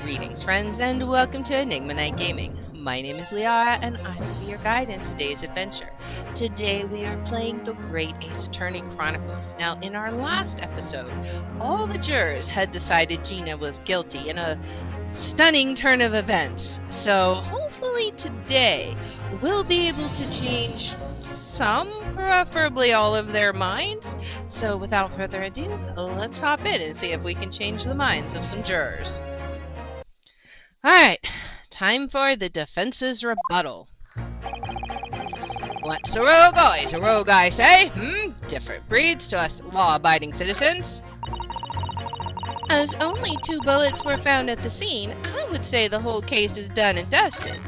Greetings, friends, and welcome to Enigma Night Gaming. My name is Liara, and I will be your guide in today's adventure. Today, we are playing The Great Ace Attorney Chronicles. Now, in our last episode, all the jurors had decided Gina was guilty in a stunning turn of events. So, hopefully today, we'll be able to change some, preferably all of their minds. So, without further ado, let's hop in and see if we can change the minds of some jurors. Alright, time for the defense's rebuttal. What's a rogue? Always a rogue, I say. Different breeds to us law-abiding citizens. As only 2 bullets were found at the scene, I would say the whole case is done and dusted.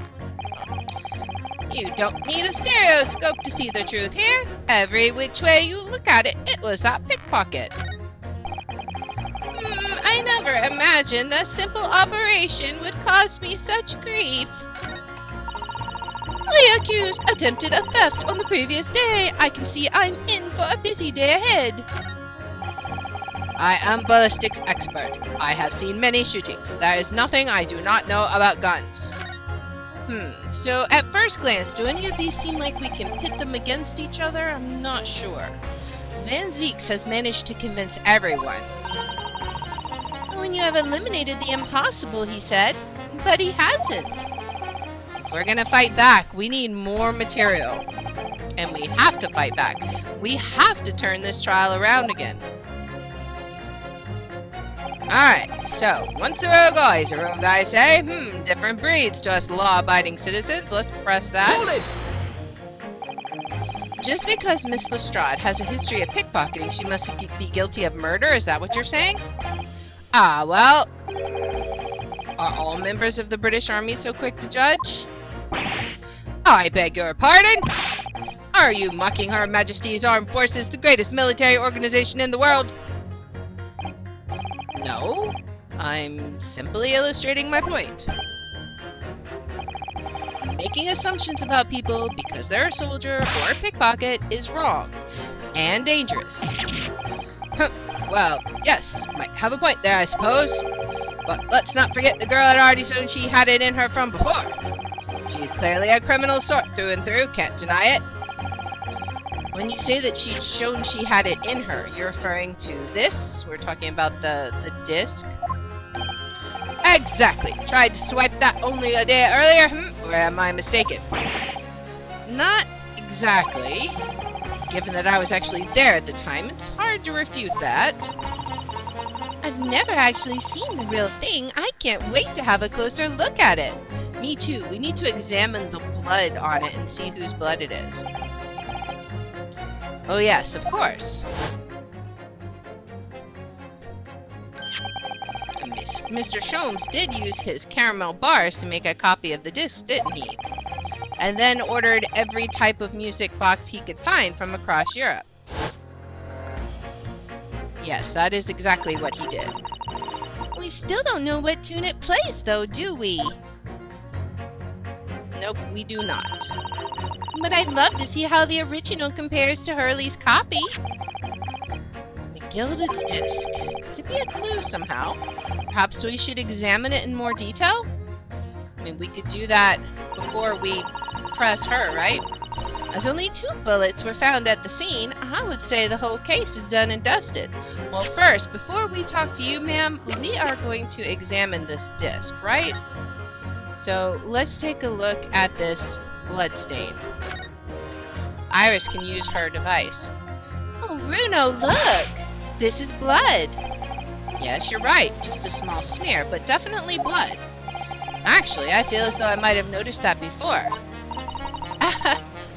You don't need a stereoscope to see the truth here. Every which way you look at it, it was that pickpocket. I never imagined that simple operation would cause me such grief. The accused attempted a theft on the previous day. I can see I'm in for a busy day ahead. I am ballistics expert. I have seen many shootings. There is nothing I do not know about guns. So at first glance, do any of these seem like we can pit them against each other? I'm not sure. Van Zeeks has managed to convince everyone. When you have eliminated the impossible, he said, but he hasn't. If we're gonna fight back, we need more material. And we have to fight back. We have to turn this trial around again. Alright, so, once a rogue, always a rogue, I say. Different breeds to us law-abiding citizens. Let's press that. Hold it! Just because Miss Lestrade has a history of pickpocketing, she must be guilty of murder? Is that what you're saying? Ah, well, are all members of the British Army so quick to judge? I beg your pardon? Are you mocking Her Majesty's Armed Forces, the greatest military organization in the world? No, I'm simply illustrating my point. Making assumptions about people because they're a soldier or a pickpocket is wrong and dangerous. Well, yes, might have a point there, I suppose. But let's not forget the girl had already shown she had it in her from before. She's clearly a criminal sort through and through, can't deny it. When you say that she's shown she had it in her, you're referring to this? We're talking about the disc? Exactly. Tried to swipe that only a day earlier? Or am I mistaken? Not exactly. Given that I was actually there at the time, it's hard to refute that. I've never actually seen the real thing. I can't wait to have a closer look at it. Me too. We need to examine the blood on it and see whose blood it is. Oh yes, of course. Mr. Sholmes did use his caramel bars to make a copy of the disc, didn't he? And then ordered every type of music box he could find from across Europe. Yes, that is exactly what he did. We still don't know what tune it plays, though, do we? Nope, we do not. But I'd love to see how the original compares to Hurley's copy. The gilded disc. Could it be a clue somehow? Perhaps we should examine it in more detail? I mean, we could do that before we press her, right? As only 2 bullets were found at the scene, I would say the whole case is done and dusted. Well, first, before we talk to you, ma'am, we are going to examine this disc, right? So, let's take a look at this bloodstain. Iris can use her device. Oh, Bruno, look! This is blood! Yes, you're right. Just a small smear, but definitely blood. Actually, I feel as though I might have noticed that before.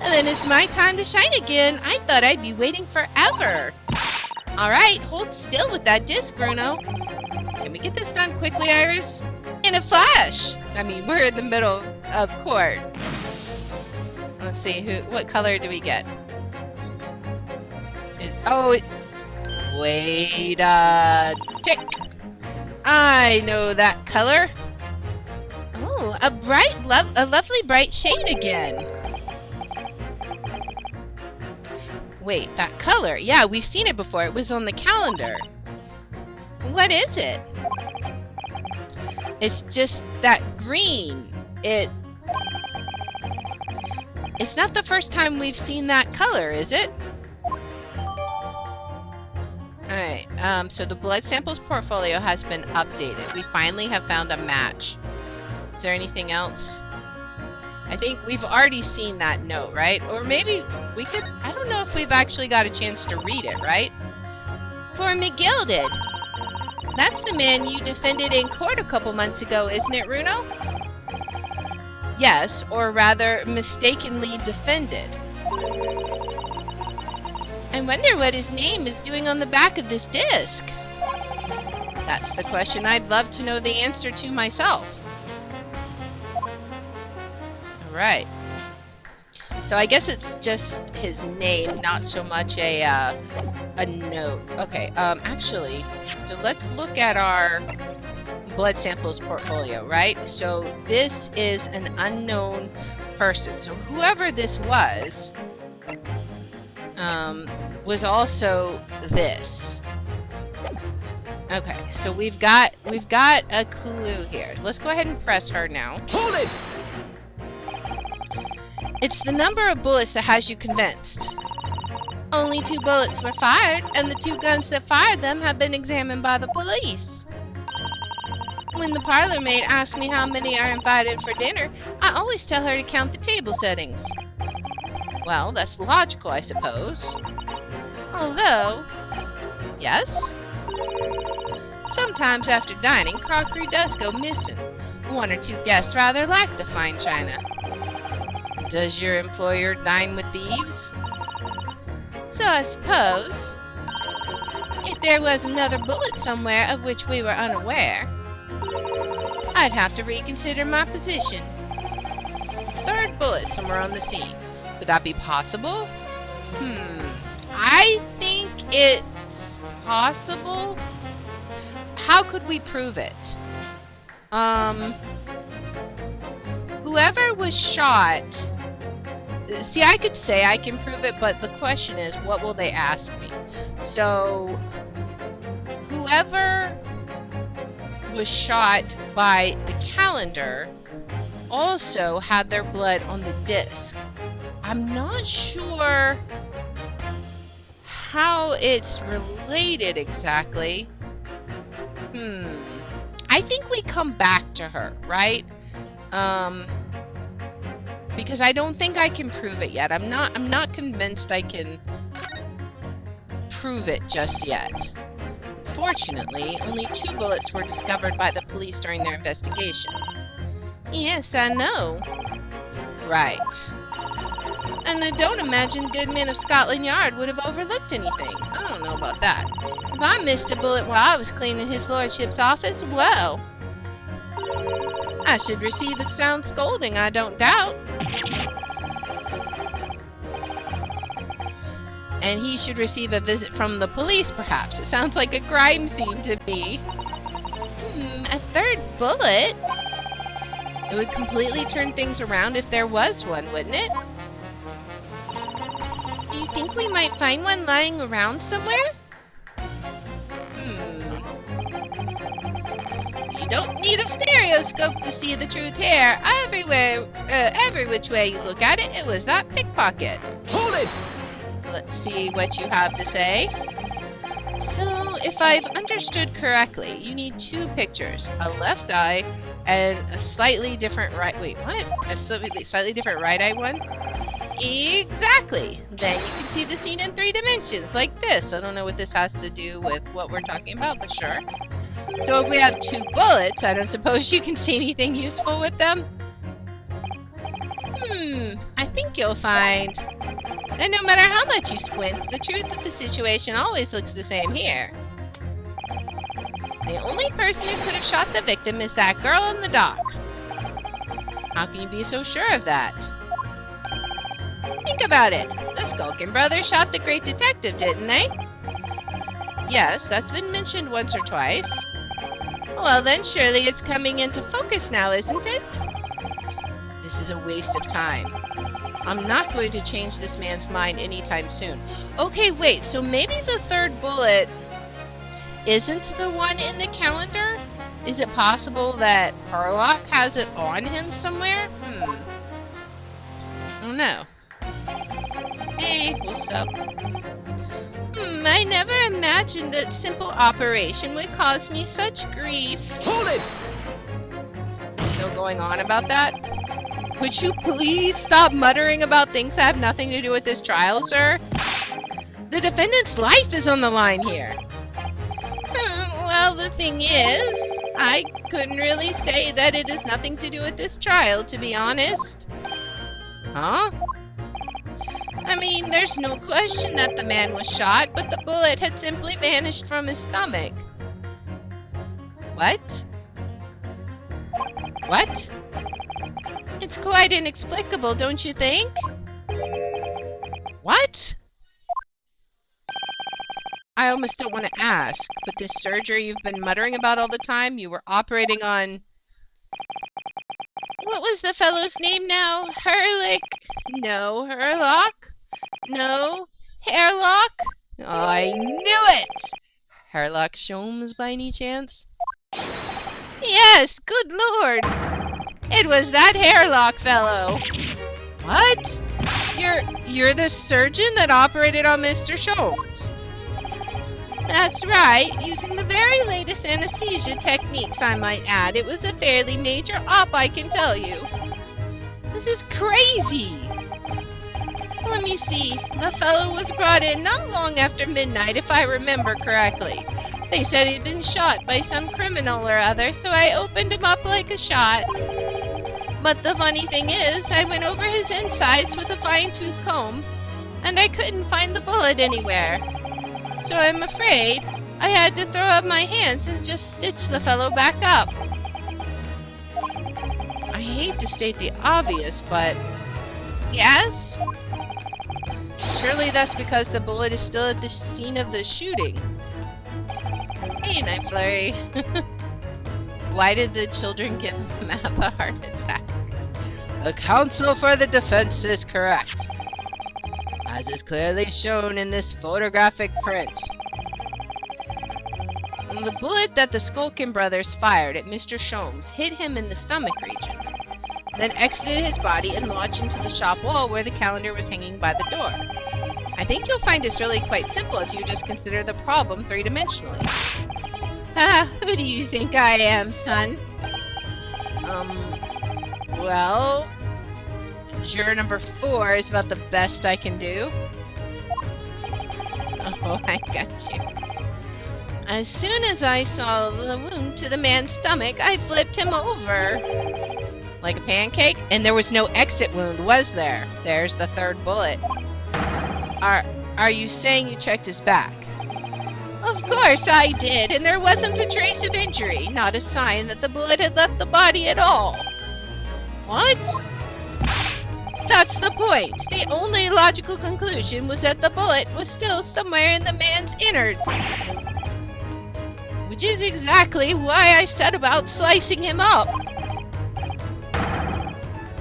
And then it's my time to shine again. I thought I'd be waiting forever. Alright, hold still with that disc, Bruno. Can we get this done quickly, Iris? In a flash! I mean, we're in the middle of court. Let's see, what color do we get? Wait a tick. I know that color. Oh, a lovely bright shade again. Wait, that color. Yeah, we've seen it before. It was on the calendar. What is it? It's just that green. It's not the first time we've seen that color, is it? Alright, so the blood samples portfolio has been updated. We finally have found a match. Is there anything else? I think we've already seen that note, right? Or maybe we could... I don't know if we've actually got a chance to read it, right? For McGilded. That's the man you defended in court a couple months ago, isn't it, Runo? Yes, or rather, mistakenly defended. I wonder what his name is doing on the back of this disc. That's the question I'd love to know the answer to myself. Alright. So I guess it's just his name, not so much a note. Okay, actually, so let's look at our blood samples portfolio, right? So this is an unknown person. So whoever this was also this. Okay, so we've got a clue here. Let's go ahead and press her now. Hold it! It's the number of bullets that has you convinced. Only 2 bullets were fired, and the 2 guns that fired them have been examined by the police. When the parlor maid asks me how many are invited for dinner, I always tell her to count the table settings. Well, that's logical, I suppose. Although... Yes? Sometimes after dining, crockery does go missing. 1 or 2 guests rather like the fine china. Does your employer dine with thieves? So I suppose, if there was another bullet somewhere of which we were unaware, I'd have to reconsider my position. 3rd bullet somewhere on the scene. Would that be possible? I think it's possible. How could we prove it? Whoever was shot... See, I could say I can prove it, but the question is, what will they ask me? So, whoever was shot by the calendar also had their blood on the disc. I'm not sure how it's related exactly. I think we come back to her, right? Because I don't think I can prove it yet. I'm not convinced I can prove it just yet. Fortunately, only 2 bullets were discovered by the police during their investigation. Yes, I know. Right. And I don't imagine good men of Scotland Yard would have overlooked anything. I don't know about that. If I missed a bullet while I was cleaning his lordship's office, well... I should receive a sound scolding, I don't doubt. And he should receive a visit from the police, perhaps. It sounds like a crime scene to me. A 3rd bullet? It would completely turn things around if there was one, wouldn't it? Do you think we might find one lying around somewhere? You don't need a stereoscope to see the truth here. Every which way you look at it, it was that pickpocket. Hold it! Let's see what you have to say. So, if I've understood correctly, you need 2 pictures. A left eye and a slightly different right... Wait, what? A slightly different right eye one? Exactly! Then you can see the scene in 3 dimensions, like this. I don't know what this has to do with what we're talking about, but sure. So if we have 2 bullets, I don't suppose you can see anything useful with them? I think you'll find that no matter how much you squint, the truth of the situation always looks the same here. The only person who could have shot the victim is that girl in the dock. How can you be so sure of that? Think about it. The Skulkin brothers shot the great detective, didn't they? Yes, that's been mentioned once or twice. Well then, surely it's coming into focus now, isn't it? This is a waste of time. I'm not going to change this man's mind anytime soon. Okay, wait, so maybe the 3rd bullet isn't the one in the calendar? Is it possible that Harlock has it on him somewhere? I don't know. Hey, what's up? I never imagined that simple operation would cause me such grief. Hold it! Still going on about that? Would you please stop muttering about things that have nothing to do with this trial, sir? The defendant's life is on the line here. Well, the thing is, I couldn't really say that it has nothing to do with this trial, to be honest. Huh? I mean, there's no question that the man was shot, but the bullet had simply vanished from his stomach. What? What? It's quite inexplicable, don't you think? What? I almost don't want to ask, but this surgery you've been muttering about all the time, you were operating on... What was the fellow's name now? Herlick? No. Herlock? No. Hairlock? Oh, I knew it! Herlock Sholmes, by any chance? Yes, good lord! It was that Hairlock fellow! What? You're the surgeon that operated on Mr. Sholmes? That's right, using the very latest anesthesia techniques, I might add. It was a fairly major op, I can tell you. This is crazy! Let me see. The fellow was brought in not long after midnight, if I remember correctly. They said he'd been shot by some criminal or other, so I opened him up like a shot. But the funny thing is, I went over his insides with a fine-tooth comb, and I couldn't find the bullet anywhere. So I'm afraid I had to throw up my hands and just stitch the fellow back up. I hate to state the obvious, but... Yes? Surely that's because the bullet is still at the scene of the shooting. Hey, Night Flurry. Why did the children give Map a heart attack? The counsel for the defense is correct, as is clearly shown in this photographic print. The bullet that the Skulkin brothers fired at Mr. Sholmes hit him in the stomach region, then exited his body and lodged into the shop wall where the calendar was hanging by the door. I think you'll find this really quite simple if you just consider the problem three-dimensionally. Who do you think I am, son? Well... Juror number 4 is about the best I can do. Oh, I got you. As soon as I saw the wound to the man's stomach, I flipped him over. Like a pancake? And there was no exit wound, was there? There's the third bullet. Are you saying you checked his back? Of course I did, and there wasn't a trace of injury, not a sign that the bullet had left the body at all. What? That's the point. The only logical conclusion was that the bullet was still somewhere in the man's innards. Which is exactly why I set about slicing him up.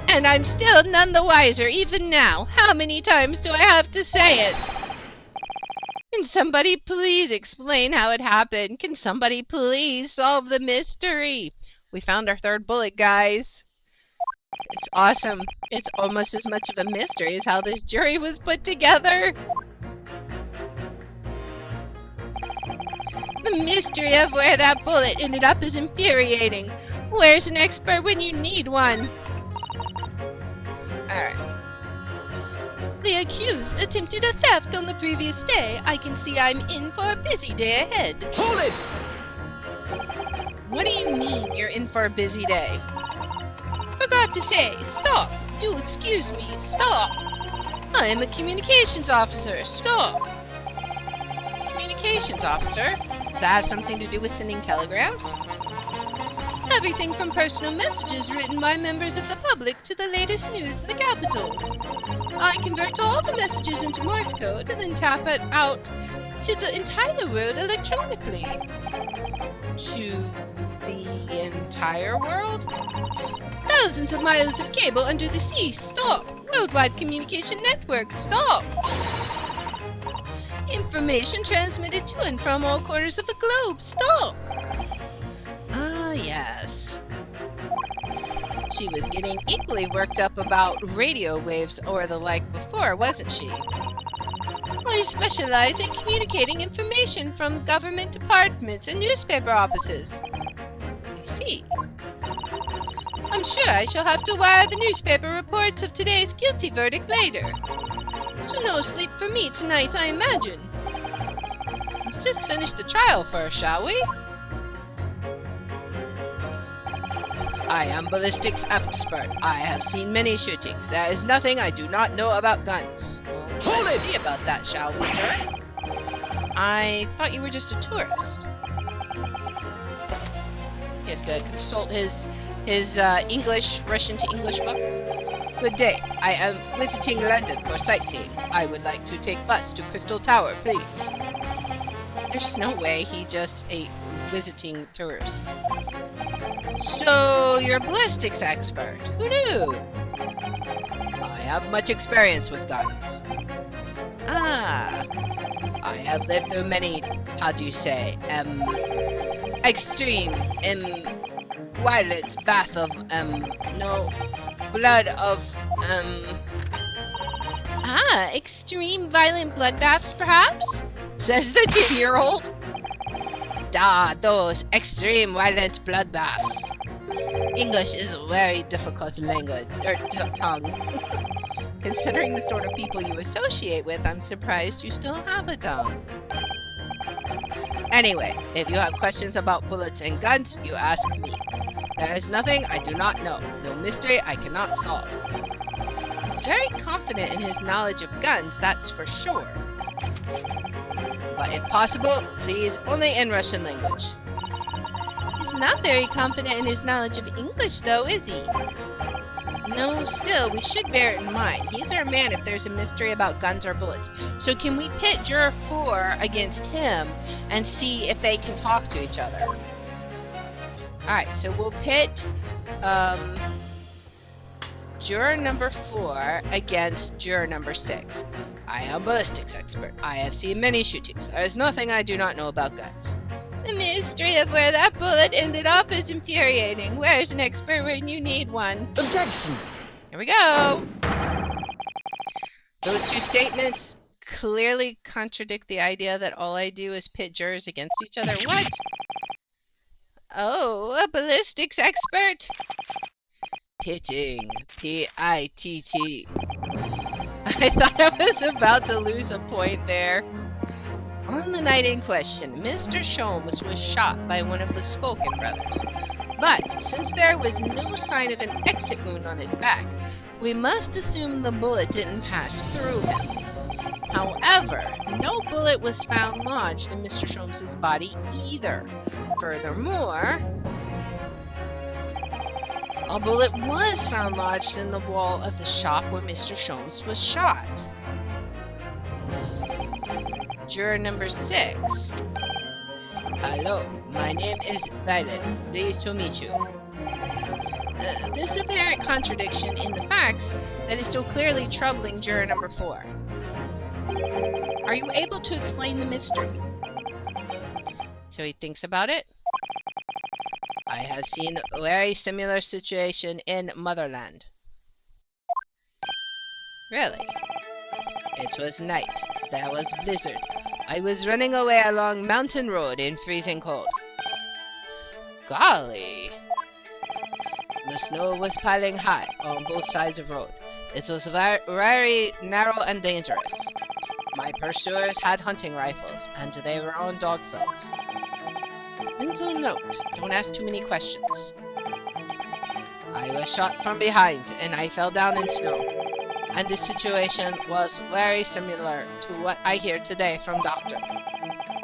And I'm still none the wiser even now. How many times do I have to say it? Can somebody please explain how it happened? Can somebody please solve the mystery? We found our third bullet, guys. It's awesome. It's almost as much of a mystery as how this jury was put together. The mystery of where that bullet ended up is infuriating. Where's an expert when you need one? Alright. The accused attempted a theft on the previous day. I can see I'm in for a busy day ahead. Hold it! What do you mean you're in for a busy day? Forgot to say, stop! Do excuse me, stop! I am a communications officer, stop! Communications officer? Does that have something to do with sending telegrams? Everything from personal messages written by members of the public to the latest news in the capital. I convert all the messages into Morse code and then tap it out to the entire world electronically. To the entire world? Thousands of miles of cable under the sea, stop! Worldwide communication network, stop! Information transmitted to and from all corners of the globe, stop! Ah, She was getting equally worked up about radio waves or the like before, wasn't she? I specialize in communicating information from government departments and newspaper offices. I see. I'm sure I shall have to wire the newspaper reports of today's guilty verdict later. So no sleep for me tonight, I imagine. Let's just finish the trial first, shall we? I am ballistics expert. I have seen many shootings. There is nothing I do not know about guns. Hold it! See about that, shall we, sir? I thought you were just a tourist. He has to consult his English, Russian to English book. Good day. I am visiting London for sightseeing. I would like to take bus to Crystal Tower, please. There's no way he just a visiting tourist. So, you're a ballistics expert. Who knew? I have much experience with guns. Ah. I have lived through many, how do you say, extreme, violent bath of, no, blood of, extreme violent bloodbaths, perhaps? Says the 10-year-old. Those extreme violent bloodbaths. English is a very difficult language, or tongue. Considering the sort of people you associate with, I'm surprised you still have a tongue. Anyway, if you have questions about bullets and guns, you ask me. There is nothing I do not know, no mystery I cannot solve. He's very confident in his knowledge of guns, that's for sure. But if possible, please, only in Russian language. He's not very confident in his knowledge of English, though, is he? No, still, we should bear it in mind. He's our man if there's a mystery about guns or bullets. So can we pit Juror 4 against him and see if they can talk to each other? Alright, so we'll pit Juror number 4 against Juror number 6. I am ballistics expert. I have seen many shootings. There is nothing I do not know about guns. The mystery of where that bullet ended up is infuriating. Where's an expert when you need one? Objection! Here we go! Those two statements clearly contradict the idea that all I do is pit jurors against each other. What? Oh, a ballistics expert? Pitting. P-I-T-T. I thought I was about to lose a point there. On the night in question, Mr. Sholmes was shot by one of the Skulkin brothers. But since there was no sign of an exit wound on his back, we must assume the bullet didn't pass through him. However, no bullet was found lodged in Mr. Sholmes' body either. Furthermore, a bullet was found lodged in the wall of the shop where Mr. Sholmes was shot. Juror number 6. Hello, my name is Violet. Pleased to meet you. This apparent contradiction in the facts that is so clearly troubling juror number 4. Are you able to explain the mystery? So he thinks about it. I have seen a very similar situation in Motherland. Really? It was night. There was blizzard. I was running away along Mountain Road in freezing cold. Golly! The snow was piling high on both sides of the road. It was very narrow and dangerous. My pursuers had hunting rifles, and they were on dog sleds. Mental note, don't ask too many questions. I was shot from behind, and I fell down in snow. And this situation was very similar to what I hear today from doctors.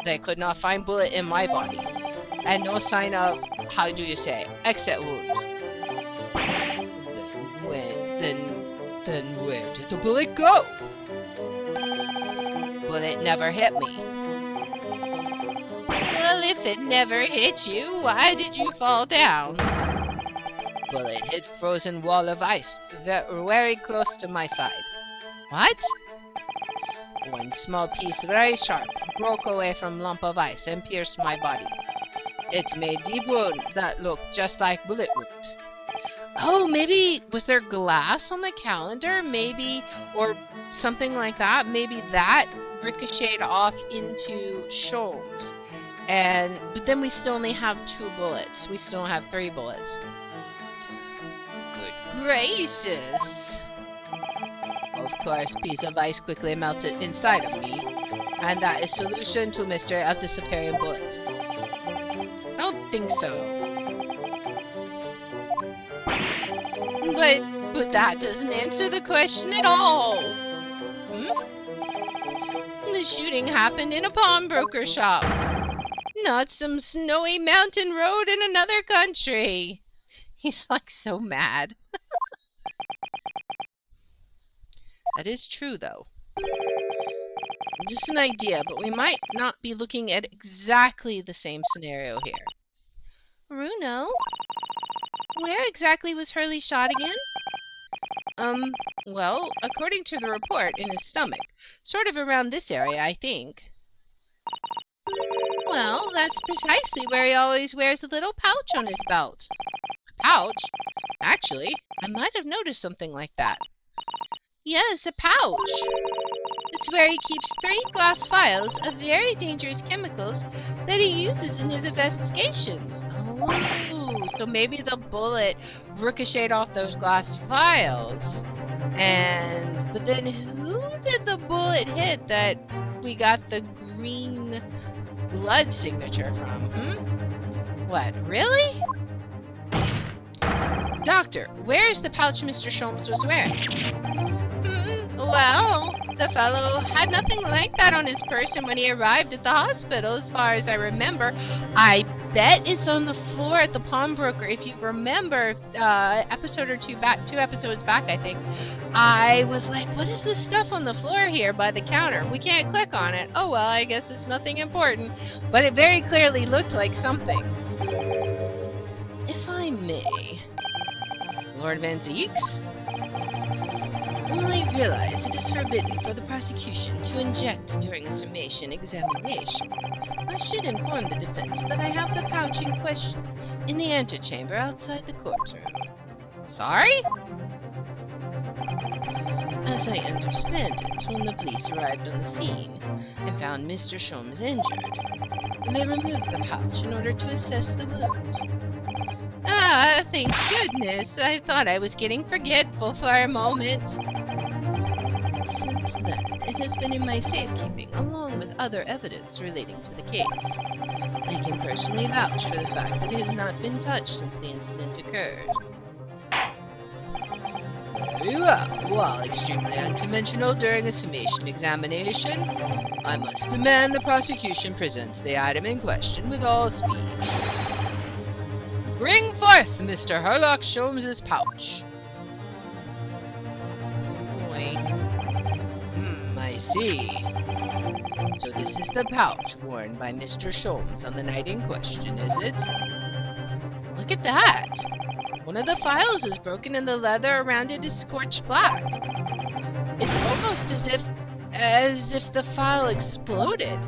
They could not find bullet in my body, and no sign of, how do you say, exit wound. Then where did the bullet go? Bullet never hit me. Well, if it never hit you, why did you fall down? Bullet hit frozen wall of ice, very close to my side. What? One small piece, very sharp, broke away from lump of ice and pierced my body. It made deep wound that looked just like bullet wound. Oh, maybe was there glass on the calendar? Maybe, or something like that. Maybe that ricocheted off into Sholmes. But then we still only have 2 bullets. We still have 3 bullets. Good gracious! Of course, piece of ice quickly melted inside of me. And that is solution to mystery of disappearing bullet. I don't think so. But that doesn't answer the question at all. The shooting happened in a pawnbroker shop, not some snowy mountain road in another country. He's like so mad. That is true, though. Just an idea, but we might not be looking at exactly the same scenario here. Bruno? Where exactly was Hurley shot again? Well, according to the report, in his stomach. Sort of around this area, I think. Well, that's precisely where he always wears a little pouch on his belt. A pouch? Actually, I might have noticed something like that. Yes, a pouch. It's where he keeps 3 glass vials of very dangerous chemicals that he uses in his investigations. Oh, so maybe the bullet ricocheted off those glass vials. But then who did the bullet hit that we got the green blood signature from? What, really? Doctor, where's the pouch Mr. Sholmes was wearing? Well, the fellow had nothing like that on his person when he arrived at the hospital, as far as I remember. I bet it's on the floor at the pawnbroker. If you remember, episode or 2 episodes back, I think, I was like, what is this stuff on the floor here by the counter? We can't click on it. Oh, well, I guess it's nothing important. But it very clearly looked like something. If I may. Lord Van Zeeks? Well, I realize it is forbidden for the prosecution to inject during a summation examination. I should inform the defense that I have the pouch in question in the antechamber outside the courtroom. Sorry? As I understand it, when the police arrived on the scene and found Mr. Sholmes injured, they removed the pouch in order to assess the wound. Ah, thank goodness. I thought I was getting forgetful for a moment. Since then, it has been in my safekeeping, along with other evidence relating to the case. I can personally vouch for the fact that it has not been touched since the incident occurred. Very well. While extremely unconventional during a summation examination, I must demand the prosecution presents the item in question with all speed. Bring forth Mr. Herlock Sholmes's pouch. Boy. I see. So this is the pouch worn by Mr. Sholmes on the night in question, is it? Look at that. One of the files is broken and the leather around it is scorched black. It's almost as if the file exploded.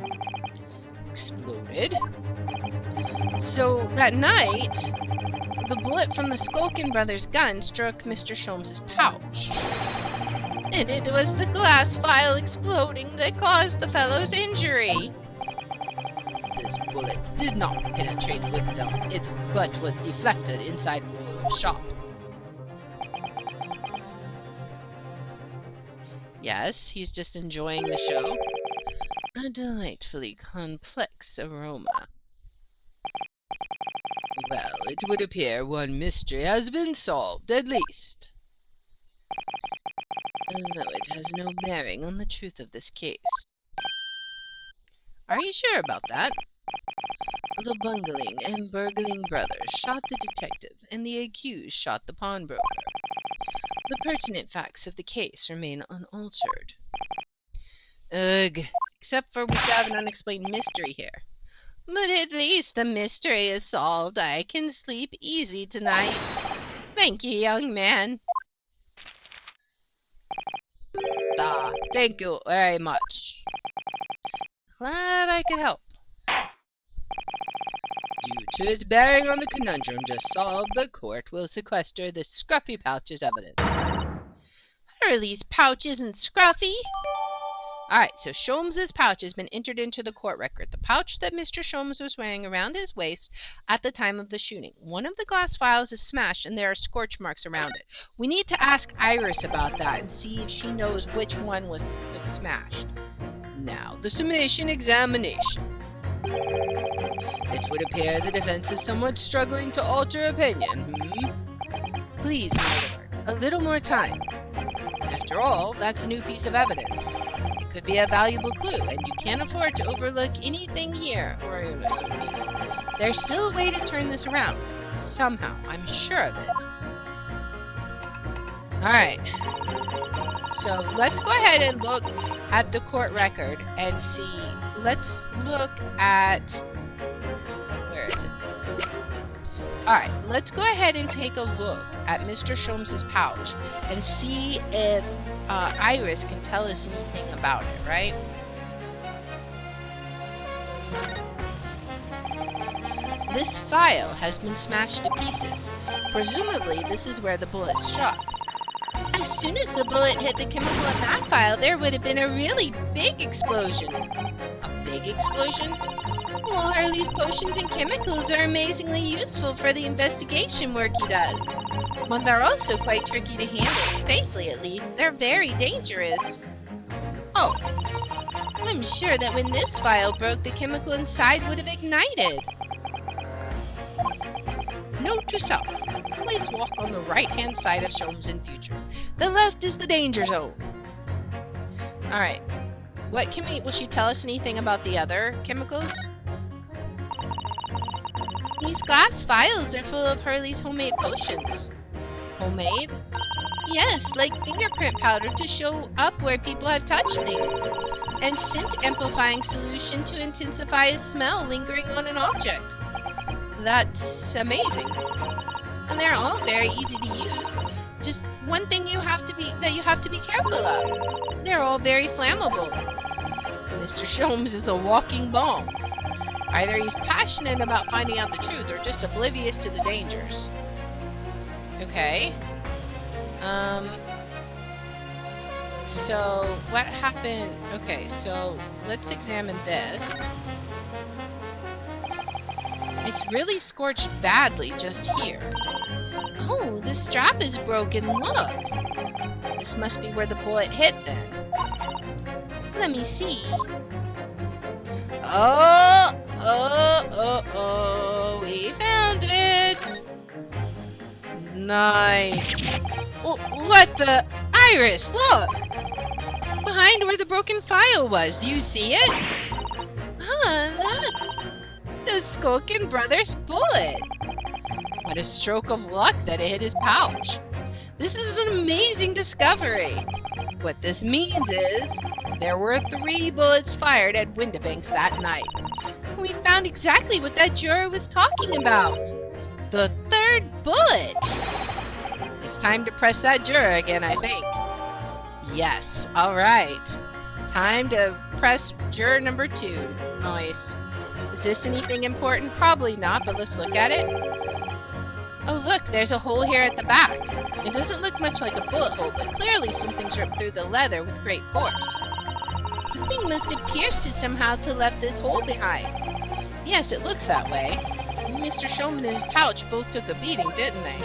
Exploded? So that night, the bullet from the Skulkin brothers' gun struck Mr. Sholmes's pouch. And it was the glass vial exploding that caused the fellow's injury. This bullet did not penetrate victim, but was deflected inside wall of shop. Yes, he's just enjoying the show. A delightfully complex aroma. Well, it would appear one mystery has been solved, at least. Though it has no bearing on the truth of this case. Are you sure about that? The bungling and burgling brothers shot the detective, and the accused shot the pawnbroker. The pertinent facts of the case remain unaltered. Ugh, except for we still have an unexplained mystery here. But at least the mystery is solved. I can sleep easy tonight. Thank you, young man. Thank you very much. Glad I could help. Dude, to his bearing on the conundrum just solved, the court will sequester the scruffy pouch as evidence. Hurley's pouch isn't scruffy. Alright, so Sholmes's pouch has been entered into the court record. The pouch that Mr. Sholmes was wearing around his waist at the time of the shooting. One of the glass vials is smashed and there are scorch marks around it. We need to ask Iris about that and see if she knows which one was smashed. Now, the summation examination. It would appear the defense is somewhat struggling to alter opinion. Please, my lord, a little more time. After all, that's a new piece of evidence. It could be a valuable clue, and you can't afford to overlook anything here. There's still a way to turn this around. Somehow, I'm sure of it. Alright. So, let's go ahead and look at the court record and see. Let's look at... Where is it? Alright, let's go ahead and take a look at Mr. Sholmes' pouch and see if Iris can tell us anything about it, right? This vial has been smashed to pieces. Presumably, this is where the bullet struck. As soon as the bullet hit the chemical in that vial, there would have been a really big explosion. A big explosion? Well, Hurley's potions and chemicals are amazingly useful for the investigation work he does. But they're also quite tricky to handle, safely at least. They're very dangerous. Oh, I'm sure that when this vial broke, the chemical inside would have ignited. Note to self, always walk on the right-hand side of Sholmes in future. The left is the danger zone. Alright, what can will she tell us anything about the other chemicals? These glass vials are full of Hurley's homemade potions. Homemade? Yes, like fingerprint powder to show up where people have touched things. And scent amplifying solution to intensify a smell lingering on an object. That's amazing. And they're all very easy to use. Just one thing you have to be careful of. They're all very flammable. Mr. Sholmes is a walking bomb. Either he's passionate about finding out the truth or just oblivious to the dangers. Okay. So what happened? Okay, so let's examine this. It's really scorched badly just here. Oh, the strap is broken, look. This must be where the bullet hit then. Let me see. Oh, we found it. Nice. Oh, what the? Iris, look. Behind where the broken file was. Do you see it? That's the Skulkin Brothers bullet. What a stroke of luck that it hit his pouch. This is an amazing discovery. What this means is there were 3 bullets fired at Windibanks that night. We found exactly what that juror was talking about. The 3rd bullet. It's time to press that juror again, I think. Yes, alright. Time to press juror number 2. Nice. Is this anything important? Probably not, but let's look at it. Oh look, there's a hole here at the back. It doesn't look much like a bullet hole, but clearly something's ripped through the leather with great force. Something must have pierced it somehow to left this hole behind. Yes, it looks that way. Mr. Sholmes and his pouch both took a beating, didn't they?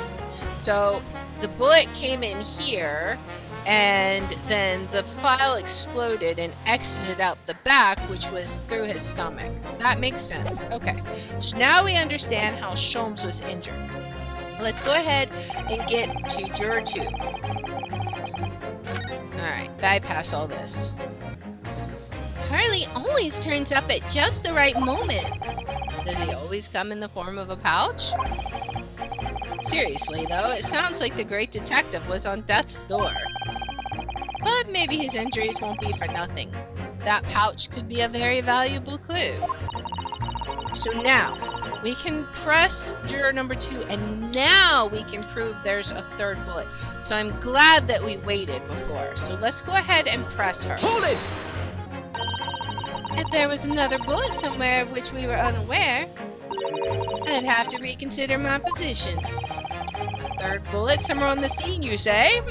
So, the bullet came in here, and then the file exploded and exited out the back, which was through his stomach. That makes sense. Okay, so now we understand how Sholmes was injured. Let's go ahead and get to juror 2. Alright, bypass all this. Hurley always turns up at just the right moment. Does he always come in the form of a pouch? Seriously though, it sounds like the great detective was on death's door. But maybe his injuries won't be for nothing. That pouch could be a very valuable clue. So now, we can press juror number 2, and now we can prove there's a 3rd bullet. So I'm glad that we waited before. So let's go ahead and press her. Hold it! If there was another bullet somewhere of which we were unaware. I'd have to reconsider my position. A third bullet somewhere on the scene, you say?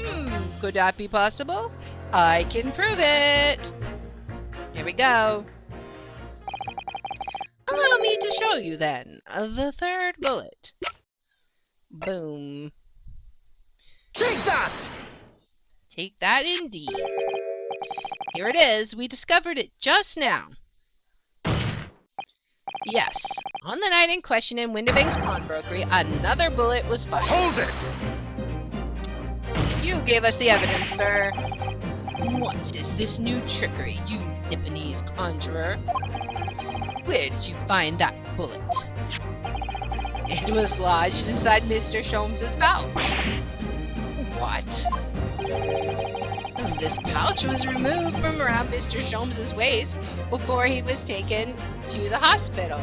Could that be possible? I can prove it. Here we go. Allow me to show you then. The third bullet. Boom. Take that! Take that indeed. Here it is. We discovered it just now. Yes, on the night in question in Windibank's pawnbrokery, another bullet was fired. Hold it! You gave us the evidence, sir. What is this new trickery, you Nipponese conjurer? Where did you find that bullet? It was lodged inside Mr. Sholmes's pouch. What? This pouch was removed from around Mr. Sholmes's waist before he was taken to the hospital.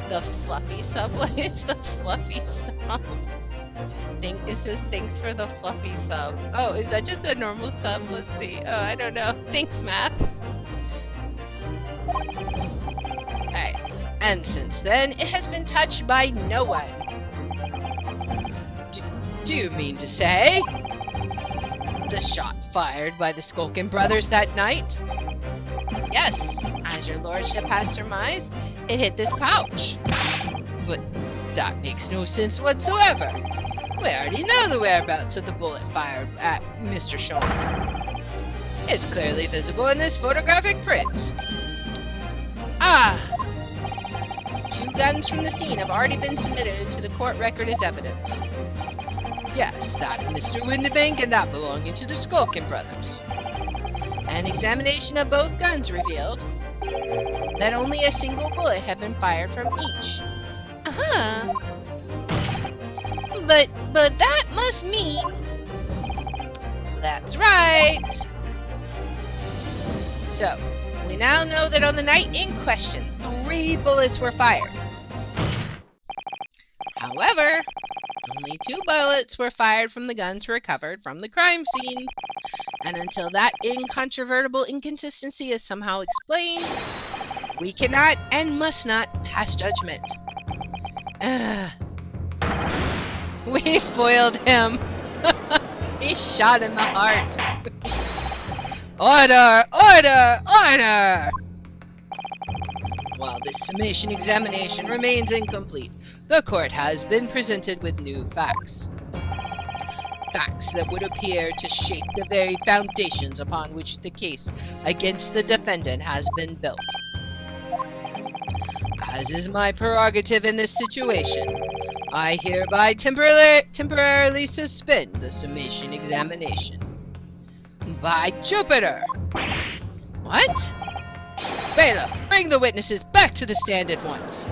The fluffy sub? What is the fluffy sub? It says thanks for the fluffy sub. Oh, is that just a normal sub? Let's see. Oh, I don't know. Thanks, Matt. Alright. And since then, it has been touched by no one. Do you mean to say? The shot fired by the Skulkin brothers that night? Yes, as your lordship has surmised, it hit this pouch. But that makes no sense whatsoever. We already know the whereabouts of the bullet fired at Mr. Shulman. It's clearly visible in this photographic print. Ah! 2 guns from the scene have already been submitted into the court record as evidence. Yes, that of Mr. Windibank and that belonging to the Skulkin brothers. An examination of both guns revealed that only a single bullet had been fired from each. Uh-huh. But that must mean... That's right! So, we now know that on the night in question, 3 bullets were fired. However, only 2 bullets were fired from the guns recovered from the crime scene. And until that incontrovertible inconsistency is somehow explained, we cannot and must not pass judgment. We foiled him. He shot in the heart. Order! Order! Order! While this summation examination remains incomplete, the court has been presented with new facts. Facts that would appear to shake the very foundations upon which the case against the defendant has been built. As is my prerogative in this situation, I hereby temporarily suspend the summation examination. By Jupiter! What? Bailiff, bring the witnesses back to the stand at once.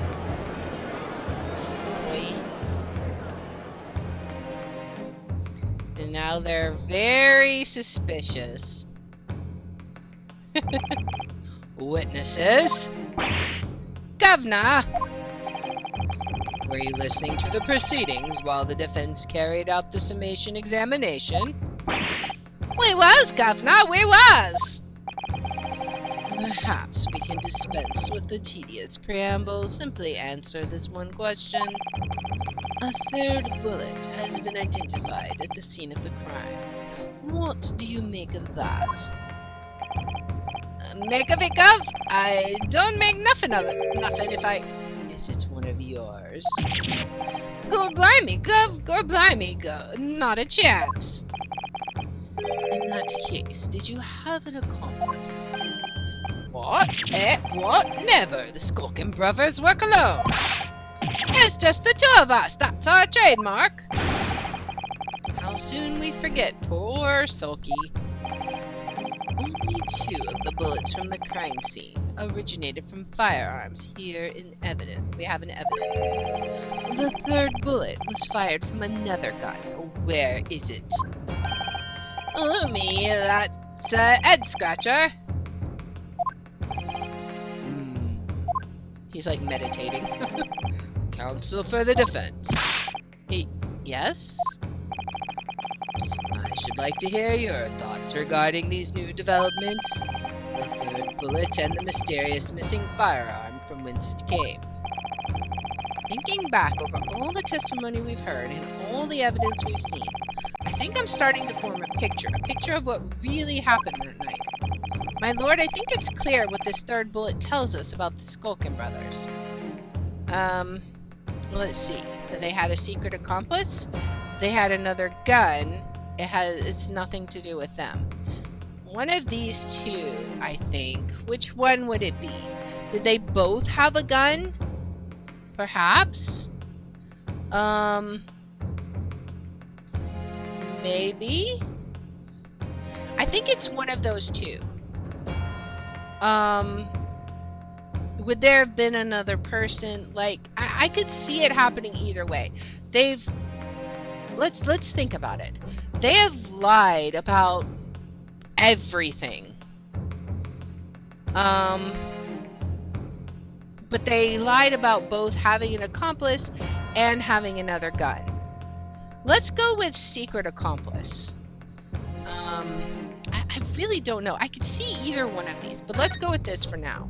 And now they're very suspicious. Witnesses? Governor! Were you listening to the proceedings while the defense carried out the summation examination? We was, Governor, we was! Perhaps we can dispense with the tedious preamble. Simply answer this one question. A 3rd bullet has been identified at the scene of the crime. What do you make of that? Make of it, Gov? I don't make nothing of it. Nothing if I... Is it one of yours? Go blimey, Gov! Go blimey, Gov! Not a chance! In that case, did you have an accomplice? What? What? Never! The Skulkin brothers work alone! It's just the 2 of us! That's our trademark! How soon we forget poor Sulky. Only 2 of the bullets from the crime scene originated from firearms here in evidence. We have an evidence. The 3rd bullet was fired from another gun. Where is it? Lumi, that's Ed Scratcher. He's like meditating. Counsel for the defense. Yes? I should like to hear your thoughts regarding these new developments. The 3rd bullet and the mysterious missing firearm from whence it came. Thinking back over all the testimony we've heard and all the evidence we've seen, I think I'm starting to form a picture of what really happened that night. My lord, I think it's clear what this third bullet tells us about the Skulkin brothers. Let's see. They had a secret accomplice. They had another gun. It's nothing to do with them. One of these two, I think. Which one would it be? Did they both have a gun? Perhaps? Maybe? I think it's one of those two. Would there have been another person? Like, I could see it happening either way. Let's think about it. They have lied about everything. But they lied about both having an accomplice and having another gun. Let's go with secret accomplice. I really don't know. I could see either one of these, but let's go with this for now.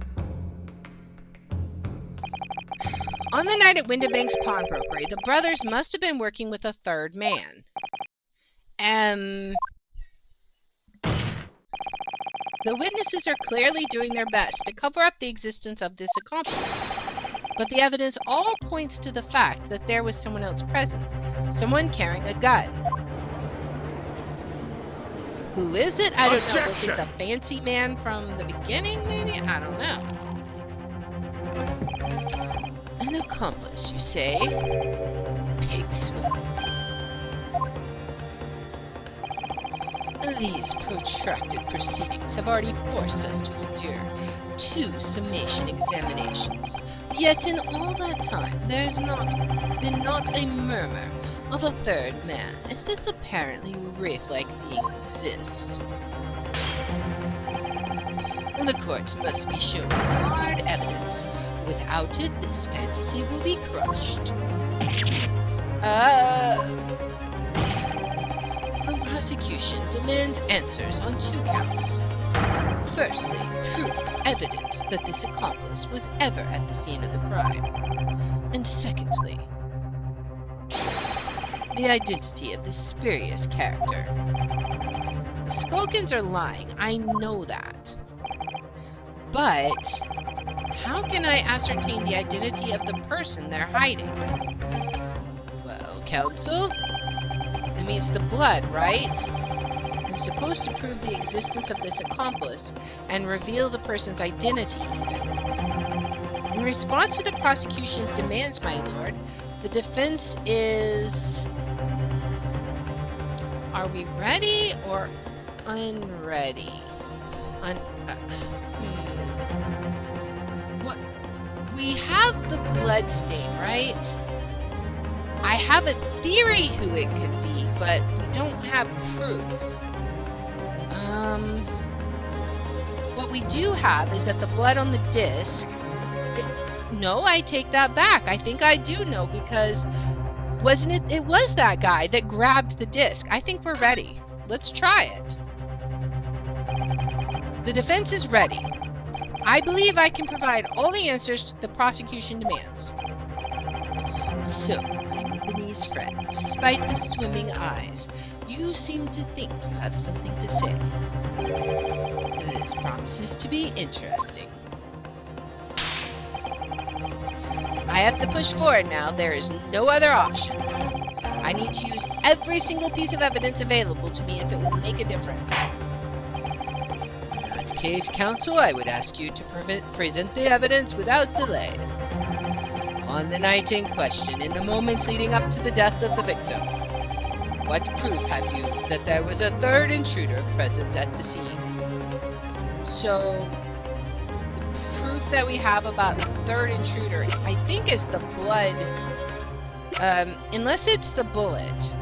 On the night at Windibank's pawnbrokery, the brothers must have been working with a third man. The witnesses are clearly doing their best to cover up the existence of this accomplice. But the evidence all points to the fact that there was someone else present. Someone carrying a gun. Who is it? I don't know. Was it the fancy man from the beginning, maybe? I don't know. An accomplice, you say? Pig swell. These protracted proceedings have already forced us to endure 2 summation examinations. Yet in all that time, there has been not a murmur of a third man, and this apparently wraith-like being exists. The court must be shown hard evidence. Without it, this fantasy will be crushed. The prosecution demands answers on 2 counts. Firstly, proof, evidence that this accomplice was ever at the scene of the crime. And secondly, the identity of this spurious character. The Skulkins are lying, I know that. But how can I ascertain the identity of the person they're hiding? Well, counsel? I mean, it's the blood, right? I'm supposed to prove the existence of this accomplice and reveal the person's identity, even. In response to the prosecution's demands, my lord, the defense is... Are we ready or unready? What? We have the blood stain, right? I have a theory who it could be, but we don't have proof. What we do have is that the blood on the disc... No, I take that back. I think I do know, because wasn't it? It was that guy that grabbed the disc. I think we're ready. Let's try it. The defense is ready. I believe I can provide all the answers the prosecution demands. So, Lebanese friend, despite the swimming eyes, you seem to think you have something to say. This promises to be interesting. I have to push forward now. There is no other option. I need to use every single piece of evidence available to me if it will make a difference. In that case, counsel, I would ask you to present the evidence without delay. On the night in question, in the moments leading up to the death of the victim, what proof have you that there was a third intruder present at the scene? So, the proof that we have about the third intruder, I think, is the blood. Unless it's the bullet.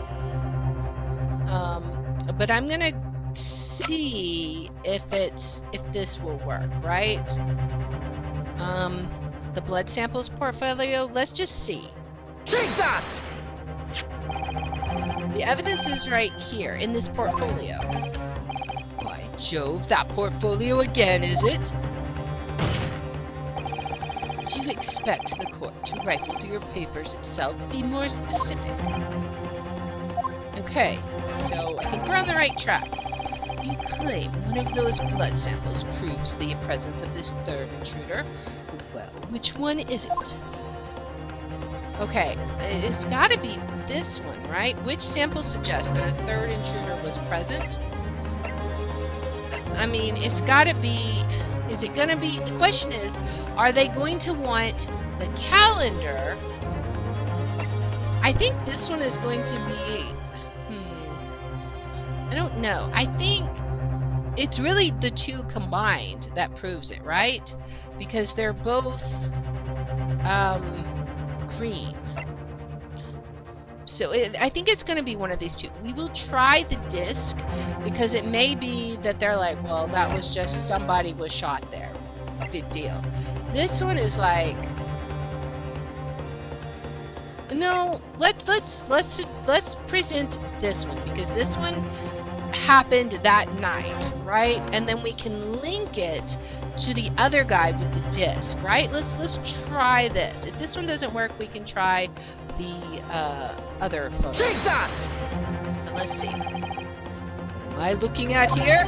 But I'm gonna see if this will work, right? The blood samples portfolio, let's just see. Take that! The evidence is right here in this portfolio. By Jove, that portfolio again, is it? Do expect the court to rifle through your papers itself? Be more specific. Okay, so I think we're on the right track. You claim one of those blood samples proves the presence of this third intruder. Well, which one is it? Okay, it's got to be this one, right? Which sample suggests that a third intruder was present? I mean, it's got to be... Is it going to be... The question is, are they going to want the calendar? I think this one is going to be... I don't know. I think it's really the two combined that proves it, right? Because they're both green. So I think it's going to be one of these two. We will try the disc because it may be that they're like, well, that was just somebody was shot there. Big deal. This one is like, no, let's present this one because this one happened that night, right? And then we can link it to the other guy with the disc, right? Let's try this. If this one doesn't work, we can try the other photo. Take that! And let's see. What am I looking at here?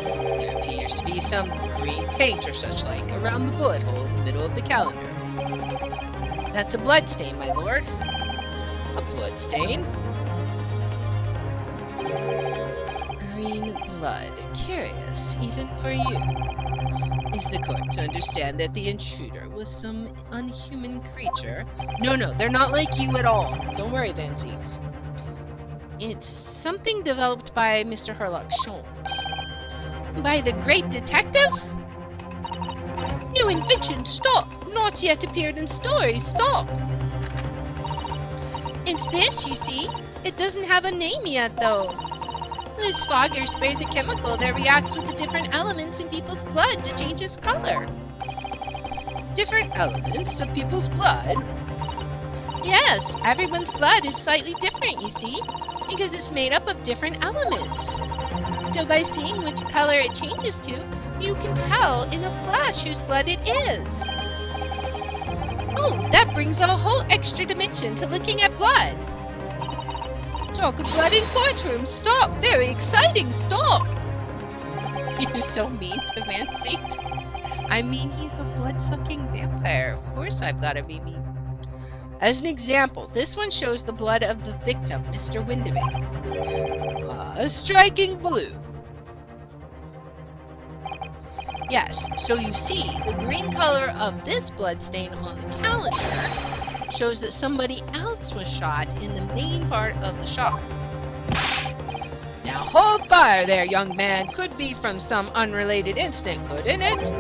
There appears to be some green paint or such like around the bullet hole in the middle of the calendar. That's a blood stain, my lord. A blood stain. Green blood. Curious, even for you. Is the court to understand that the intruder was some unhuman creature? No, they're not like you at all. Don't worry, Van Zeeks. It's something developed by Mr. Herlock Sholmes. By the great detective? New invention, stop! Not yet appeared in stories, stop! It's this, you see. It doesn't have a name yet, though. This fogger sprays a chemical that reacts with the different elements in people's blood to change its color. Different elements of people's blood? Yes, everyone's blood is slightly different, you see, because it's made up of different elements. So by seeing which color it changes to, you can tell in a flash whose blood it is. Oh, that brings a whole extra dimension to looking at blood. Talk of blood in courtroom. Stop. Very exciting. Stop. You're so mean to Van Zeeks. I mean, he's a blood-sucking vampire. Of course I've got to be mean. As an example, this one shows the blood of the victim, Mr. Windibank. A striking blue. Yes, so you see, the green color of this blood stain on the calendar shows that somebody else was shot in the main part of the shot. Now hold fire there, young man. Could be from some unrelated incident, couldn't it?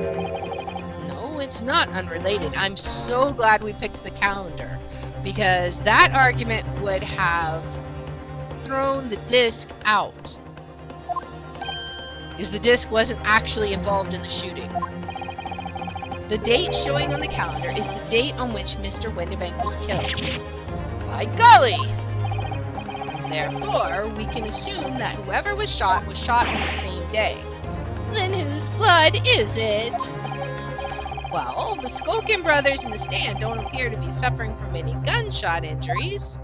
No, it's not unrelated. I'm so glad we picked the calendar, because that argument would have thrown the disc out. Because the disc wasn't actually involved in the shooting. The date showing on the calendar is the date on which Mr. Windibank was killed. By golly! Therefore, we can assume that whoever was shot on the same day. Then whose blood is it? Well, the Skulkin brothers in the stand don't appear to be suffering from any gunshot injuries.